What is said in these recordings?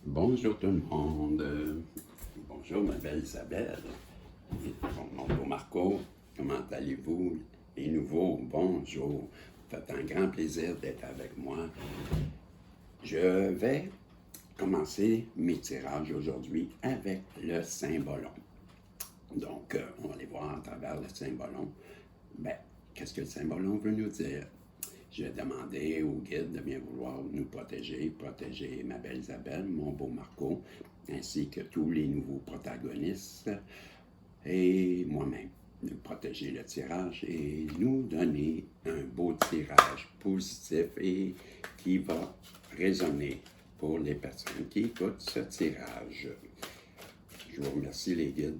Bonjour tout le monde. Bonjour ma belle Isabelle. Mon beau Marco. Comment allez-vous? Les nouveaux, bonjour. Ça fait un grand plaisir d'être avec moi. Je vais commencer mes tirages aujourd'hui avec le Saint-Bolon. Donc, on va aller voir à travers le Saint-Bolon. Qu'est-ce que le Saint-Bolon veut nous dire? J'ai demandé au guide de bien vouloir nous protéger ma belle Isabelle, mon beau Marco, ainsi que tous les nouveaux protagonistes et moi-même. Nous protéger le tirage et nous donner un beau tirage positif et qui va résonner pour les personnes qui écoutent ce tirage. Je vous remercie les guides.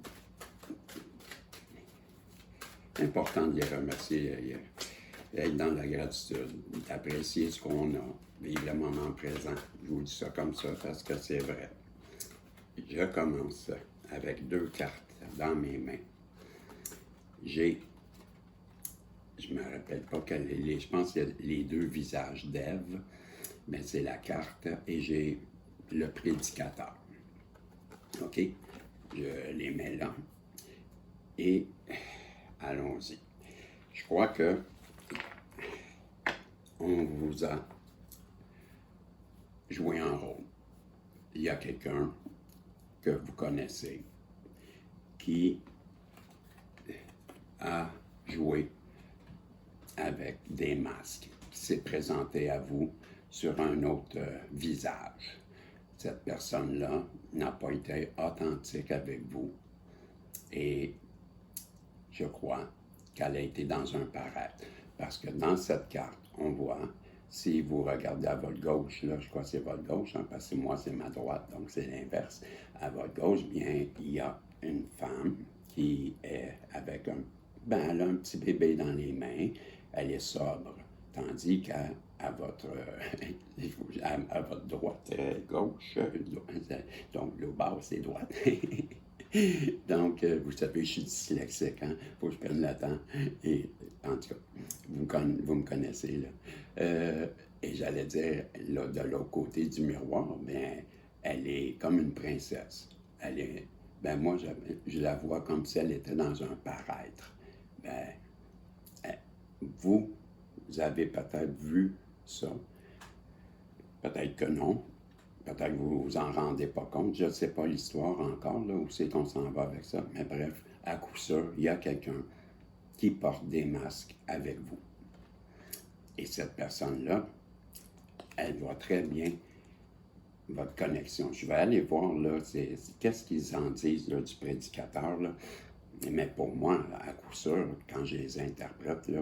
C'est important de les remercier. Être dans la gratitude, d'apprécier ce qu'on a, vivre le moment présent. Je vous dis ça comme ça parce que c'est vrai. Je commence avec 2 cartes dans mes mains. Je me rappelle pas je pense qu'il y a les 2 visages d'Ève, mais c'est la carte et j'ai le prédicateur. OK? Je les mets là et allons-y. Je crois que on vous a joué un rôle. Il y a quelqu'un que vous connaissez qui a joué avec des masques, qui s'est présenté à vous sur un autre visage. Cette personne-là n'a pas été authentique avec vous et je crois qu'elle a été dans un paraître. Parce que dans cette carte, on voit, si vous regardez à votre gauche, là, je crois que c'est votre gauche, hein, parce que moi, c'est ma droite, donc c'est l'inverse. À votre gauche, bien, il y a une femme qui est avec elle a un petit bébé dans les mains, elle est sobre, tandis qu'à votre, à votre droite, gauche, donc le bas, c'est droite. Donc, vous savez, je suis dyslexique, hein? Faut que je prenne le temps. Et, en tout cas, vous me connaissez, là. Et j'allais dire, là, de l'autre côté du miroir, bien, elle est comme une princesse. Elle est, moi, je la vois comme si elle était dans un paraître. Vous avez peut-être vu ça. Peut-être que non. Peut-être que vous vous en rendez pas compte. Je ne sais pas l'histoire encore, là, où c'est qu'on s'en va avec ça. Mais bref, à coup sûr, il y a quelqu'un qui porte des masques avec vous. Et cette personne-là, elle voit très bien votre connexion. Je vais aller voir, là, qu'est-ce qu'ils en disent, là, du prédicateur, là. Mais pour moi, à coup sûr, quand je les interprète, là,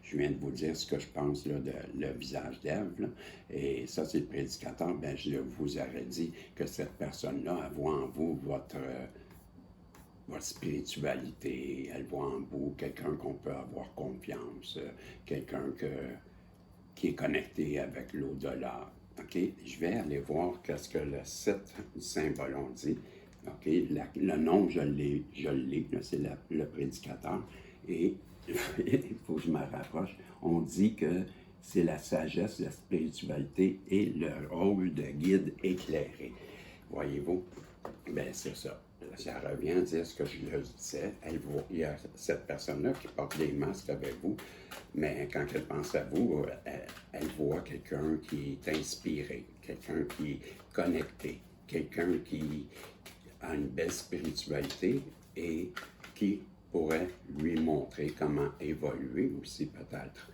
je viens de vous dire ce que je pense là, de le visage d'Ève. Et ça, c'est le prédicateur. Je vous aurais dit que cette personne-là, elle voit en vous votre spiritualité. Elle voit en vous quelqu'un qu'on peut avoir confiance, quelqu'un qui est connecté avec l'au-delà. OK? Je vais aller voir qu'est-ce que le site du Saint-Bolon dit. OK, le nom, je l'ai, c'est le prédicateur. Et il faut que je me rapproche. On dit que c'est la sagesse, la spiritualité et le rôle de guide éclairé. Voyez-vous? C'est ça. Ça revient à dire ce que je le disais. Il y a cette personne-là qui porte des masques avec vous, mais quand elle pense à vous, elle voit quelqu'un qui est inspiré, quelqu'un qui est connecté, quelqu'un qui a une belle spiritualité et qui pourrait lui montrer comment évoluer aussi peut-être.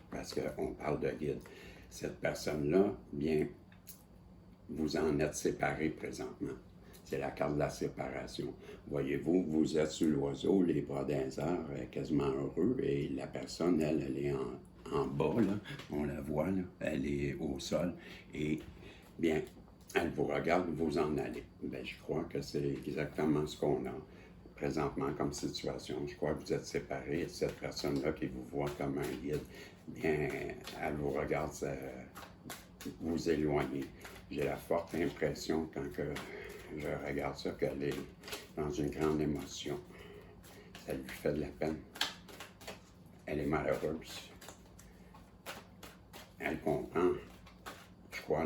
Parce qu'on parle de guide. Cette personne-là, bien, vous en êtes séparés présentement. C'est la carte de la séparation. Voyez-vous, vous êtes sur l'oiseau, les bras d'un airs, quasiment heureux, et la personne, elle est en bas, là, on la voit, là, elle est au sol, et bien, elle vous regarde, vous en allez. Je crois que c'est exactement ce qu'on a présentement comme situation. Je crois que vous êtes séparés, et cette personne-là qui vous voit comme un guide, bien, elle vous regarde, vous éloigner. J'ai la forte impression, quand je regarde ça, qu'elle est dans une grande émotion. Ça lui fait de la peine. Elle est malheureuse. Elle comprend, je crois,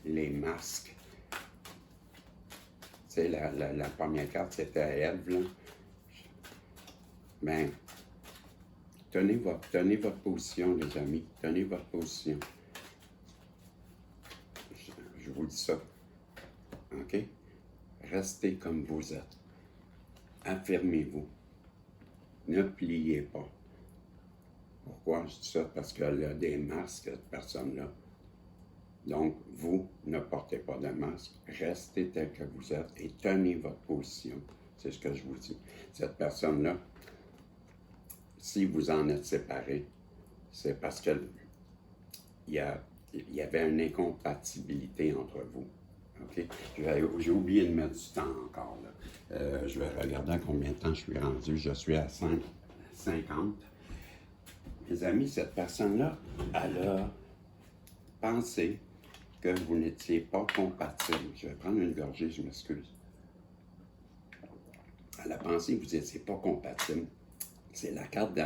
les masques. Tu sais, la première carte, c'était à Ève, là. Ben, tenez votre position, les amis. Tenez votre position. Je vous dis ça. OK? Restez comme vous êtes. Affirmez-vous. Ne pliez pas. Pourquoi je dis ça? Parce qu'elle a des masques, cette personne-là. Donc, vous ne portez pas de masque. Restez tel que vous êtes et tenez votre position. C'est ce que je vous dis. Cette personne-là, si vous en êtes séparés, c'est parce qu'il y avait une incompatibilité entre vous. OK? J'ai oublié de mettre du temps encore. Là. Je vais regarder à combien de temps je suis rendu. Je suis à 50. Mes amis, cette personne-là, elle a pensé que vous n'étiez pas compatible. Je vais prendre une gorgée, je m'excuse. Elle a pensé que vous n'étiez pas compatible. C'est la carte de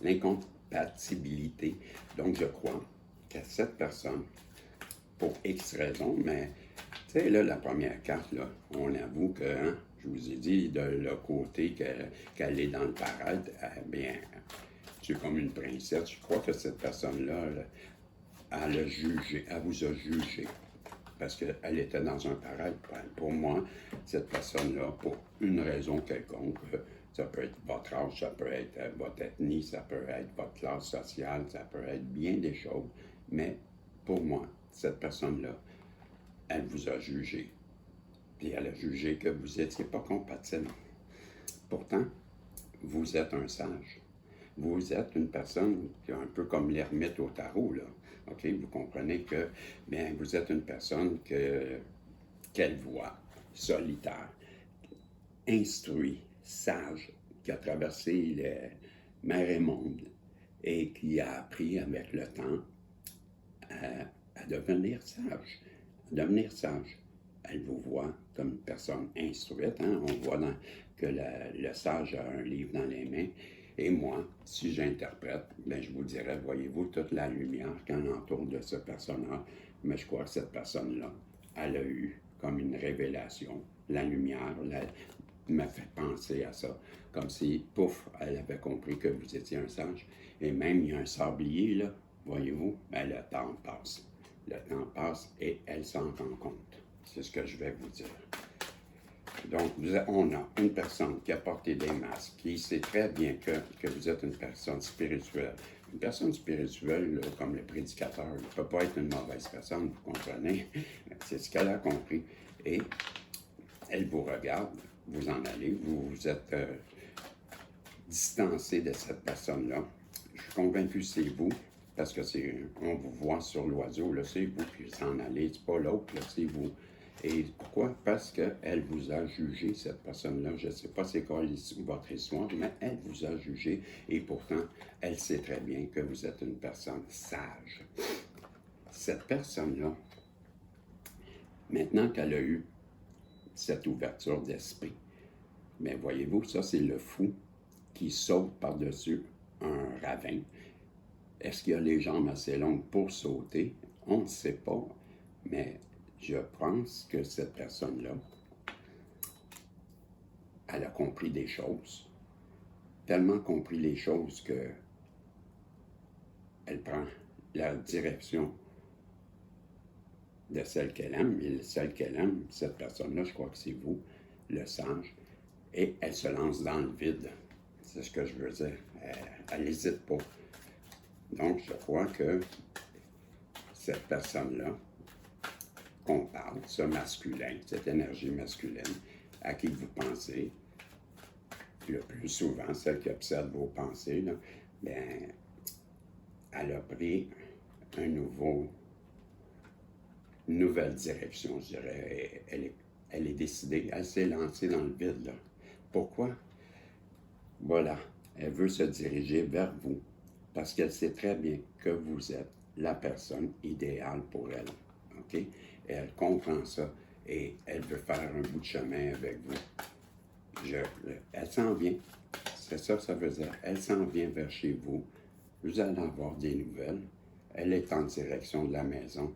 l'incompatibilité. Donc, je crois que cette personne, pour X raisons, mais, tu sais, là, la première carte, là, on avoue que, hein, je vous ai dit, de le côté qu'elle est dans le paraître, bien, c'est comme une princesse. Je crois que cette personne-là, elle a jugé, elle vous a jugé. Parce qu'elle était dans un paraître. Pour moi, cette personne-là, pour une raison quelconque, ça peut être votre âge, ça peut être votre ethnie, ça peut être votre classe sociale, ça peut être bien des choses. Mais pour moi, cette personne-là, elle vous a jugé. Puis elle a jugé que vous n'étiez pas compatible. Pourtant, vous êtes un sage. Vous êtes une personne qui est un peu comme l'ermite au tarot, là. OK? Vous comprenez que, bien, vous êtes une personne qu'elle voit, solitaire, instruit, sage, qui a traversé les mer et monde et qui a appris avec le temps à devenir sage. Elle vous voit comme une personne instruite. Hein? On voit que le sage a un livre dans les mains. Et moi, si j'interprète, ben, je vous dirais, voyez-vous, toute la lumière qui entoure de ce personnage, mais je crois que cette personne-là, elle a eu comme une révélation. La lumière m'a fait penser à ça, comme si, pouf, elle avait compris que vous étiez un sage. Et même, il y a un sablier, là, voyez-vous, ben, le temps passe. Le temps passe et elle s'en rend compte. C'est ce que je vais vous dire. Donc, on a une personne qui a porté des masques, qui sait très bien que vous êtes une personne spirituelle. Une personne spirituelle, là, comme le prédicateur, ne peut pas être une mauvaise personne, vous comprenez? C'est ce qu'elle a compris. Et elle vous regarde, vous en allez, vous êtes distancé de cette personne-là. Je suis convaincu que c'est vous, parce que on vous voit sur l'oiseau, là, c'est vous qui s'en allez, c'est pas l'autre, là, c'est vous. Et pourquoi? Parce qu'elle vous a jugé, cette personne-là. Je ne sais pas c'est quoi votre histoire, mais elle vous a jugé et pourtant, elle sait très bien que vous êtes une personne sage. Cette personne-là, maintenant qu'elle a eu cette ouverture d'esprit, mais voyez-vous, ça c'est le fou qui saute par-dessus un ravin. Est-ce qu'il y a les jambes assez longues pour sauter? On ne sait pas, mais je pense que cette personne-là, elle a compris des choses, tellement compris les choses que elle prend la direction de celle qu'elle aime, et celle qu'elle aime, cette personne-là, je crois que c'est vous, le sage, et elle se lance dans le vide. C'est ce que je veux dire. Elle n'hésite pas. Donc, je crois que cette personne-là, qu'on parle, ce masculin, cette énergie masculine, à qui vous pensez, le plus souvent, celle qui observe vos pensées, là, bien, elle a pris une nouvelle direction, je dirais. Elle est décidée, elle s'est lancée dans le vide, là. Pourquoi? Voilà, elle veut se diriger vers vous, parce qu'elle sait très bien que vous êtes la personne idéale pour elle, OK? Et elle comprend ça, et elle veut faire un bout de chemin avec vous. Elle s'en vient, c'est ça que ça veut dire. Elle s'en vient vers chez vous. Vous allez avoir des nouvelles. Elle est en direction de la maison.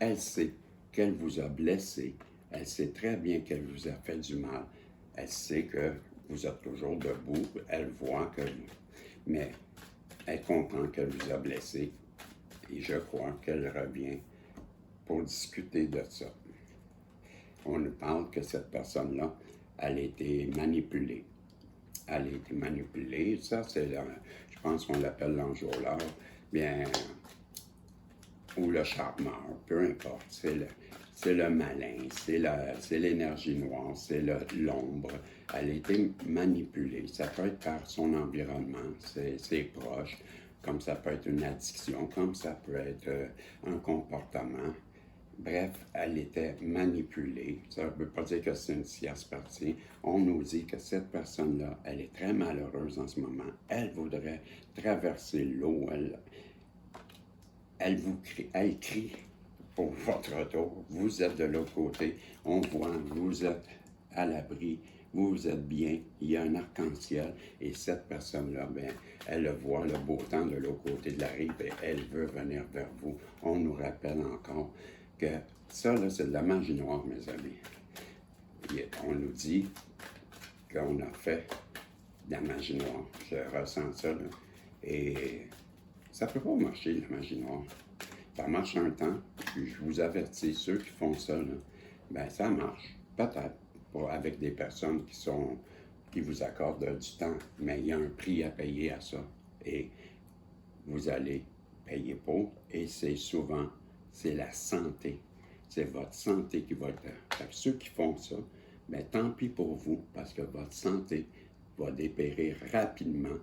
Elle sait qu'elle vous a blessé. Elle sait très bien qu'elle vous a fait du mal. Elle sait que vous êtes toujours debout. Elle voit que... Mais elle comprend qu'elle vous a blessé. Et je crois qu'elle revient pour discuter de ça. On nous parle que cette personne-là, elle a été manipulée. Elle a été manipulée. Ça, je pense qu'on l'appelle l'enjôleur. Bien, ou le charmeur, peu importe. C'est le malin, c'est l'énergie noire, c'est l'ombre. Elle a été manipulée. Ça peut être par son environnement, ses proches, comme ça peut être une addiction, comme ça peut être un comportement. Bref, elle était manipulée. Ça ne veut pas dire que c'est une tierce partie. On nous dit que cette personne-là, elle est très malheureuse en ce moment. Elle voudrait traverser l'eau. Elle crie pour votre retour. Vous êtes de l'autre côté. On voit, vous êtes à l'abri. Vous êtes bien. Il y a un arc-en-ciel. Et cette personne-là, bien, elle voit le beau temps de l'autre côté de la rive et elle veut venir vers vous. On nous rappelle encore que ça, là, c'est de la magie noire, mes amis. Et on nous dit qu'on a fait de la magie noire. Je ressens ça, là. Et ça ne peut pas marcher, la magie noire. Ça marche un temps, puis je vous avertis, ceux qui font ça, là, ben ça marche, peut-être, avec des personnes qui vous accordent du temps, mais il y a un prix à payer à ça. Et vous allez payer pour, et c'est souvent, c'est la santé. C'est votre santé qui va être là. Fait que ceux qui font ça, ben tant pis pour vous, parce que votre santé va dépérir rapidement.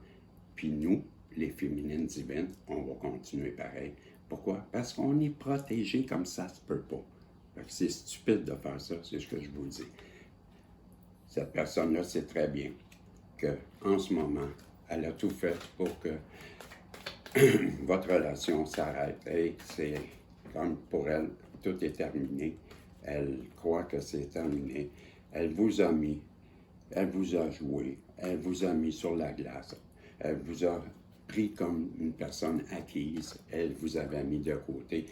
Puis nous, les féminines divines, on va continuer pareil. Pourquoi? Parce qu'on est protégé comme ça se peut pas. Fait que c'est stupide de faire ça, c'est ce que je vous dis. Cette personne-là sait très bien qu'en ce moment, elle a tout fait pour que votre relation s'arrête. Et c'est comme pour elle, tout est terminé. Elle croit que c'est terminé. Elle vous a mis, elle vous a joué, elle vous a mis sur la glace. Elle vous a pris comme une personne acquise. Elle vous avait mis de côté.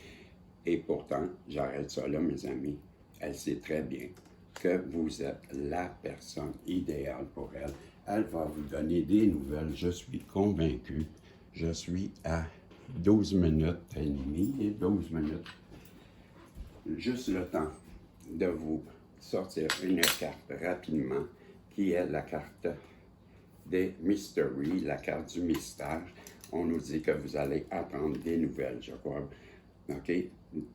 Et pourtant, j'arrête ça là, mes amis. Elle sait très bien que vous êtes la personne idéale pour elle. Elle va vous donner des nouvelles. Je suis convaincu. Je suis à 12 minutes et demie et 12 minutes. Juste le temps de vous sortir une carte rapidement, qui est la carte des mysteries, la carte du mystère. On nous dit que vous allez apprendre des nouvelles, je crois. OK?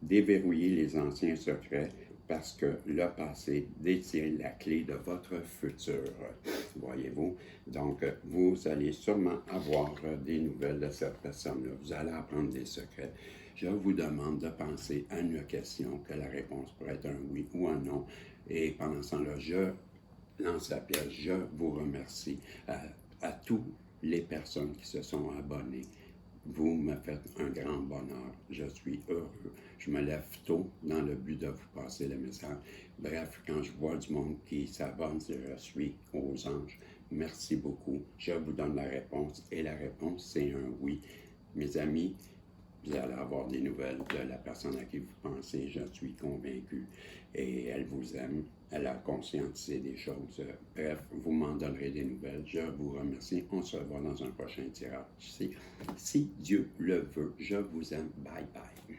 Déverrouiller les anciens secrets parce que le passé détient la clé de votre futur. Voyez-vous? Donc, vous allez sûrement avoir des nouvelles de cette personne-là. Vous allez apprendre des secrets. Je vous demande de penser à une question, que la réponse pourrait être un oui ou un non. Et pendant ce temps-là, je lance la pièce. Je vous remercie à toutes les personnes qui se sont abonnées. Vous me faites un grand bonheur. Je suis heureux. Je me lève tôt dans le but de vous passer le message. Bref, quand je vois du monde qui s'abonne, je suis aux anges. Merci beaucoup. Je vous donne la réponse. Et la réponse, c'est un oui. Mes amis, vous allez avoir des nouvelles de la personne à qui vous pensez, je suis convaincu. Et elle vous aime, elle a conscientisé des choses. Bref, vous m'en donnerez des nouvelles. Je vous remercie. On se revoit dans un prochain tirage. Si Dieu le veut, je vous aime. Bye bye.